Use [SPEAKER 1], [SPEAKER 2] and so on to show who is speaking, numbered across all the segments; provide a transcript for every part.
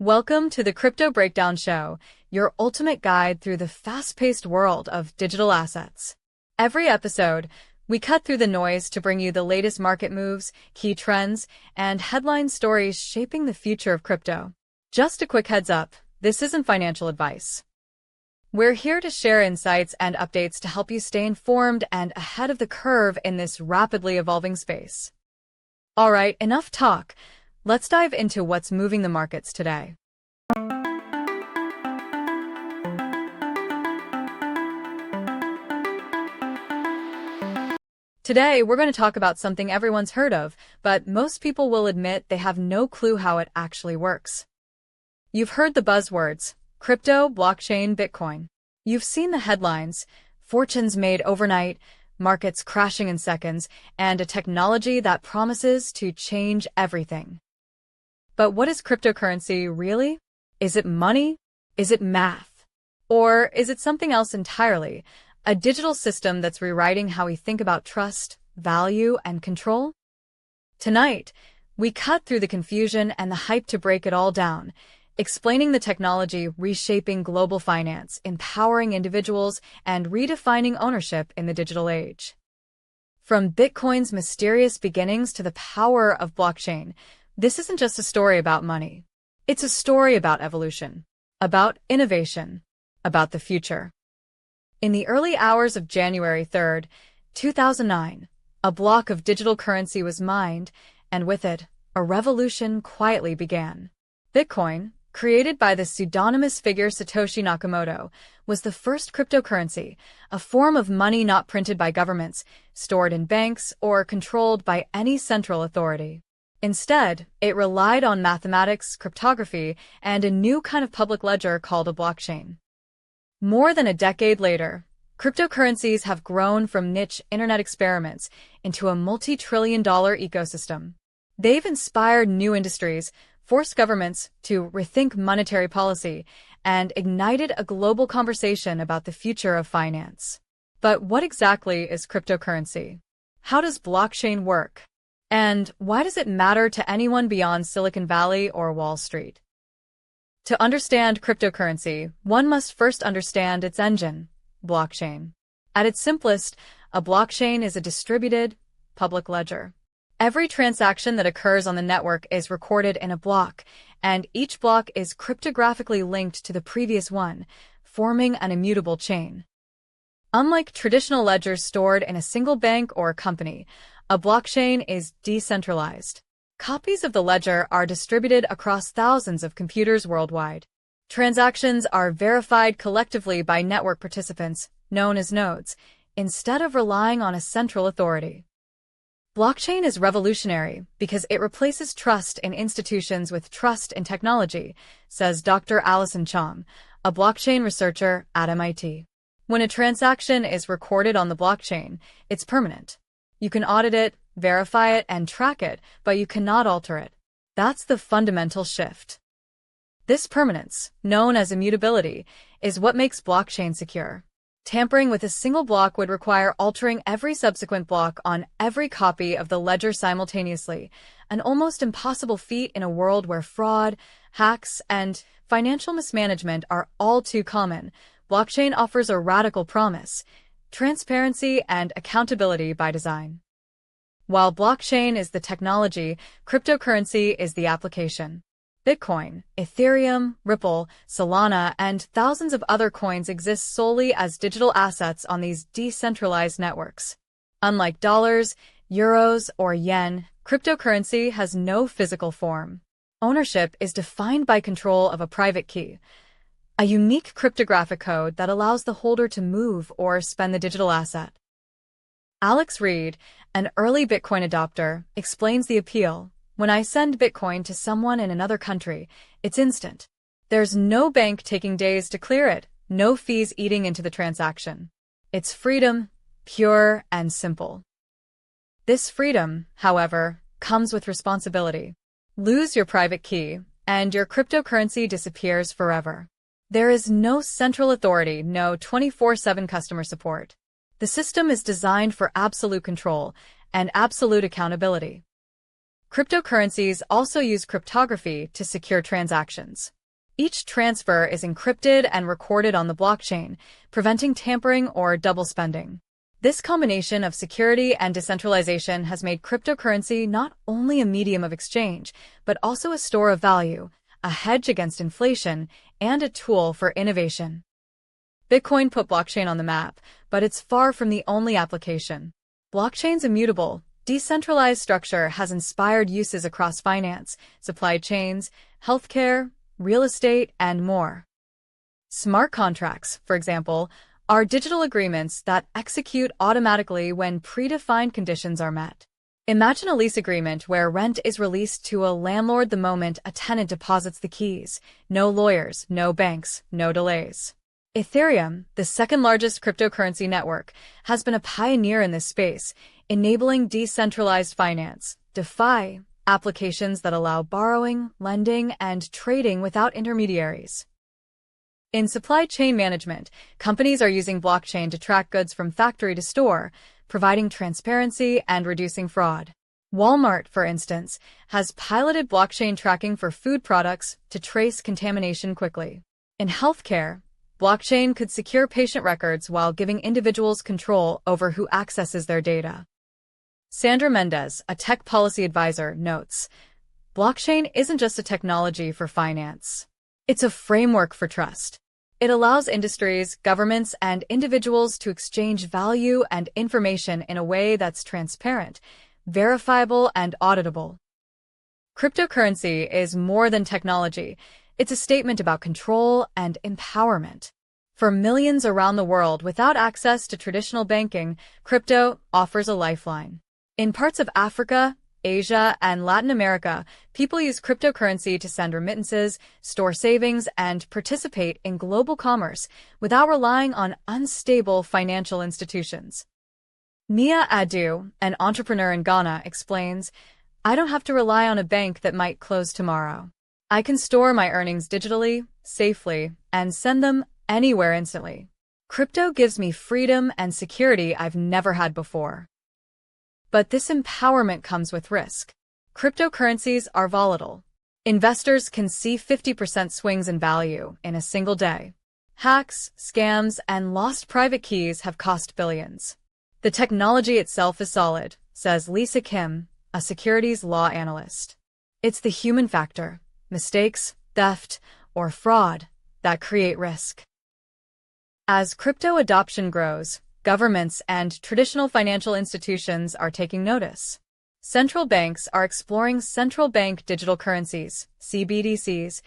[SPEAKER 1] Welcome to the Crypto Breakdown Show, your ultimate guide through the fast-paced world of digital assets. Every episode, we cut through the noise to bring you the latest market moves, key trends, and headline stories shaping the future of crypto. Just a quick heads up, this isn't financial advice. We're here to share insights and updates to help you stay informed and ahead of the curve in this rapidly evolving space. All right, enough talk. Let's dive into what's moving the markets today. Today, we're going to talk about something everyone's heard of, but most people will admit they have no clue how it actually works. You've heard the buzzwords, crypto, blockchain, Bitcoin. You've seen the headlines, fortunes made overnight, markets crashing in seconds, and a technology that promises to change everything. But what is cryptocurrency really? Is it money? Is it math? Or is it something else entirely? A digital system that's rewriting how we think about trust, value, and control? Tonight, we cut through the confusion and the hype to break it all down, explaining the technology reshaping global finance, empowering individuals, and redefining ownership in the digital age. From Bitcoin's mysterious beginnings to the power of blockchain, this isn't just a story about money. It's a story about evolution, about innovation, about the future. In the early hours of January 3rd, 2009, a block of digital currency was mined, and with it, a revolution quietly began. Bitcoin, created by the pseudonymous figure Satoshi Nakamoto, was the first cryptocurrency, a form of money not printed by governments, stored in banks, or controlled by any central authority. Instead, it relied on mathematics, cryptography, and a new kind of public ledger called a blockchain. More than a decade later, cryptocurrencies have grown from niche internet experiments into a multi-trillion-dollar ecosystem. They've inspired new industries, forced governments to rethink monetary policy, and ignited a global conversation about the future of finance. But what exactly is cryptocurrency? How does blockchain work? And why does it matter to anyone beyond Silicon Valley or Wall Street? To understand cryptocurrency, one must first understand its engine, blockchain. At its simplest, a blockchain is a distributed, public ledger. Every transaction that occurs on the network is recorded in a block, and each block is cryptographically linked to the previous one, forming an immutable chain. Unlike traditional ledgers stored in a single bank or company, a blockchain is decentralized. Copies of the ledger are distributed across thousands of computers worldwide. Transactions are verified collectively by network participants, known as nodes, instead of relying on a central authority. Blockchain is revolutionary because it replaces trust in institutions with trust in technology, says Dr. Alison Chong, a blockchain researcher at MIT. When a transaction is recorded on the blockchain, it's permanent. You can audit it, verify it, and track it, but you cannot alter it. That's the fundamental shift. This permanence, known as immutability, is what makes blockchain secure. Tampering with a single block would require altering every subsequent block on every copy of the ledger simultaneously, an almost impossible feat in a world where fraud, hacks, and financial mismanagement are all too common. Blockchain offers a radical promise: transparency and accountability by design. While blockchain is the technology, cryptocurrency is the application. Bitcoin, Ethereum, Ripple, Solana, and thousands of other coins exist solely as digital assets on these decentralized networks. Unlike dollars, euros, or yen, cryptocurrency has no physical form. Ownership is defined by control of a private key, a unique cryptographic code that allows the holder to move or spend the digital asset. Alex Reed, an early Bitcoin adopter, explains the appeal. When I send Bitcoin to someone in another country, it's instant. There's no bank taking days to clear it, no fees eating into the transaction. It's freedom, pure and simple. This freedom, however, comes with responsibility. Lose your private key, and your cryptocurrency disappears forever. There is no central authority, no 24/7 customer support. The system is designed for absolute control and absolute accountability. Cryptocurrencies also use cryptography to secure transactions. Each transfer is encrypted and recorded on the blockchain, preventing tampering or double spending. This combination of security and decentralization has made cryptocurrency not only a medium of exchange, but also a store of value, a hedge against inflation, and a tool for innovation. Bitcoin put blockchain on the map, but it's far from the only application. Blockchain's immutable, decentralized structure has inspired uses across finance, supply chains, healthcare, real estate, and more. Smart contracts, for example, are digital agreements that execute automatically when predefined conditions are met. Imagine a lease agreement where rent is released to a landlord the moment a tenant deposits the keys. No lawyers, no banks, no delays. Ethereum, the second-largest cryptocurrency network, has been a pioneer in this space, enabling decentralized finance, DeFi, applications that allow borrowing, lending, and trading without intermediaries. In supply chain management, companies are using blockchain to track goods from factory to store, providing transparency and reducing fraud. Walmart, for instance, has piloted blockchain tracking for food products to trace contamination quickly. In healthcare, blockchain could secure patient records while giving individuals control over who accesses their data. Sandra Mendez, a tech policy advisor, notes, "Blockchain isn't just a technology for finance. It's a framework for trust. It allows industries, governments, and individuals to exchange value and information in a way that's transparent, verifiable, and auditable." Cryptocurrency is more than technology. It's a statement about control and empowerment. For millions around the world without access to traditional banking, crypto offers a lifeline. In parts of Africa, Asia, and Latin America, people use cryptocurrency to send remittances, store savings, and participate in global commerce without relying on unstable financial institutions. Nia Adu, an entrepreneur in Ghana, explains, "I don't have to rely on a bank that might close tomorrow. I can store my earnings digitally, safely, and send them anywhere instantly. Crypto gives me freedom and security I've never had before." But this empowerment comes with risk. Cryptocurrencies are volatile. Investors can see 50% swings in value in a single day. Hacks, scams, and lost private keys have cost billions. The technology itself is solid, says Lisa Kim, a securities law analyst. It's the human factor, mistakes, theft, or fraud, that create risk. As crypto adoption grows, governments and traditional financial institutions are taking notice. Central banks are exploring central bank digital currencies, CBDCs,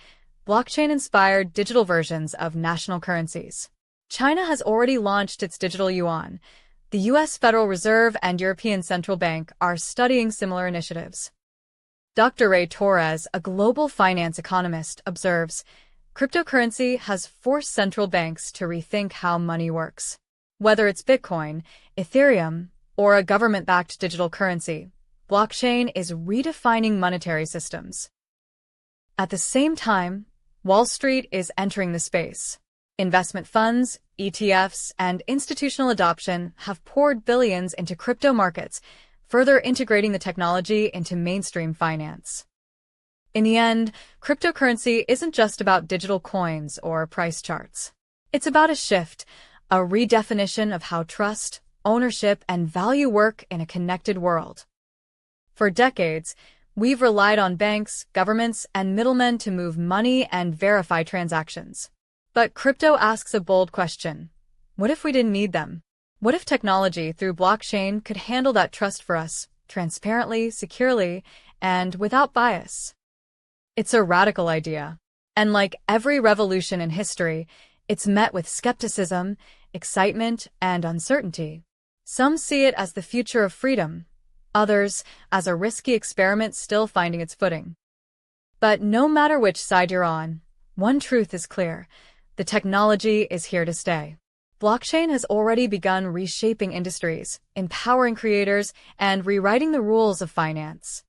[SPEAKER 1] blockchain-inspired digital versions of national currencies. China has already launched its digital yuan. The U.S. Federal Reserve and European Central Bank are studying similar initiatives. Dr. Ray Torres, a global finance economist, observes, "Cryptocurrency has forced central banks to rethink how money works. Whether it's Bitcoin, Ethereum, or a government-backed digital currency, blockchain is redefining monetary systems." At the same time, Wall Street is entering the space. Investment funds, ETFs, and institutional adoption have poured billions into crypto markets, further integrating the technology into mainstream finance. In the end, cryptocurrency isn't just about digital coins or price charts. It's about a shift, a redefinition of how trust, ownership, and value work in a connected world. For decades, we've relied on banks, governments, and middlemen to move money and verify transactions. But crypto asks a bold question. What if we didn't need them? What if technology through blockchain could handle that trust for us, transparently, securely, and without bias? It's a radical idea. And like every revolution in history, it's met with skepticism, excitement, and uncertainty. Some see it as the future of freedom, others as a risky experiment still finding its footing. But no matter which side you're on, one truth is clear: the technology is here to stay. Blockchain has already begun reshaping industries, empowering creators, and rewriting the rules of finance.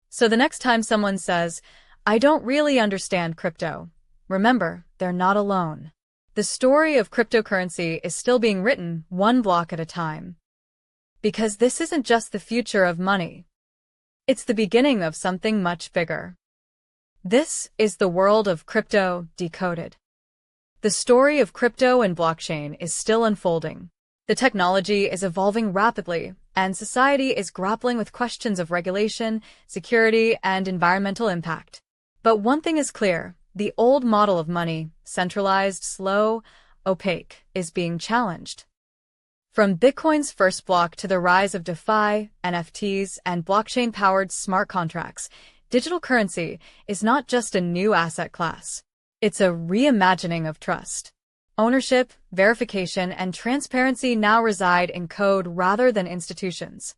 [SPEAKER 1] So the next time someone says, "I don't really understand crypto," remember, they're not alone. The story of cryptocurrency is still being written one block at a time. Because this isn't just the future of money. It's the beginning of something much bigger. This is the world of crypto decoded. The story of crypto and blockchain is still unfolding. The technology is evolving rapidly, and society is grappling with questions of regulation, security, and environmental impact. But one thing is clear: the old model of money, centralized, slow, opaque, is being challenged. From Bitcoin's first block to the rise of DeFi, NFTs, and blockchain-powered smart contracts, digital currency is not just a new asset class. It's a reimagining of trust. Ownership, verification, and transparency now reside in code rather than institutions.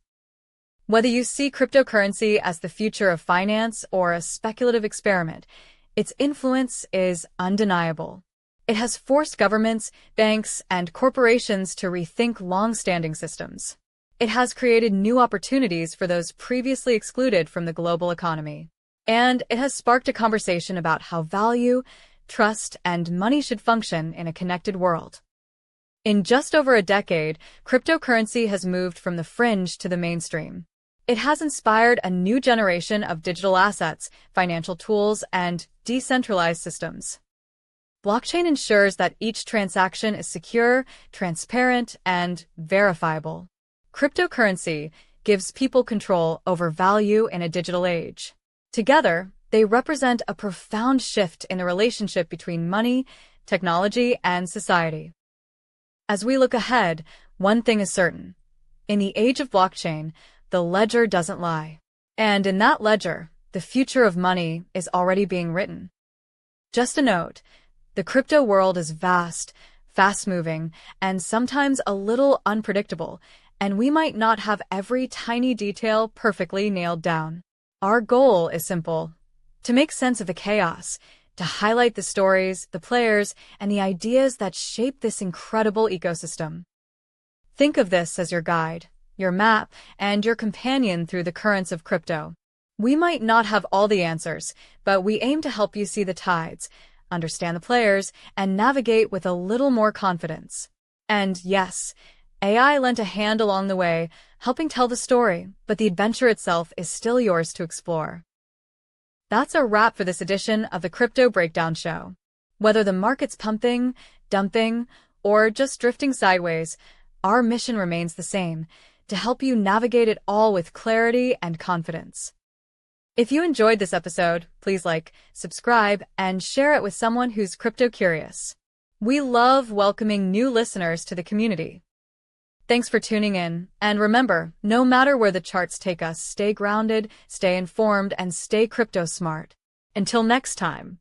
[SPEAKER 1] Whether you see cryptocurrency as the future of finance or a speculative experiment, its influence is undeniable. It has forced governments, banks, and corporations to rethink long-standing systems. It has created new opportunities for those previously excluded from the global economy. And it has sparked a conversation about how value, trust, and money should function in a connected world. In just over a decade, cryptocurrency has moved from the fringe to the mainstream. It has inspired a new generation of digital assets, financial tools, and decentralized systems. Blockchain ensures that each transaction is secure, transparent, and verifiable. Cryptocurrency gives people control over value in a digital age. Together, they represent a profound shift in the relationship between money, technology, and society. As we look ahead, one thing is certain. In the age of blockchain, the ledger doesn't lie. And in that ledger, the future of money is already being written. Just a note: the crypto world is vast, fast-moving, and sometimes a little unpredictable, and we might not have every tiny detail perfectly nailed down. Our goal is simple: to make sense of the chaos, to highlight the stories, the players, and the ideas that shape this incredible ecosystem. Think of this as your guide, your map, and your companion through the currents of crypto. We might not have all the answers, but we aim to help you see the tides, understand the players, and navigate with a little more confidence. And yes, AI lent a hand along the way, helping tell the story, but the adventure itself is still yours to explore. That's a wrap for this edition of the Crypto Breakdown Show. Whether the market's pumping, dumping, or just drifting sideways, our mission remains the same: to help you navigate it all with clarity and confidence. If you enjoyed this episode, please like, subscribe, and share it with someone who's crypto curious. We love welcoming new listeners to the community. Thanks for tuning in, and remember, no matter where the charts take us, stay grounded, stay informed, and stay crypto smart. Until next time.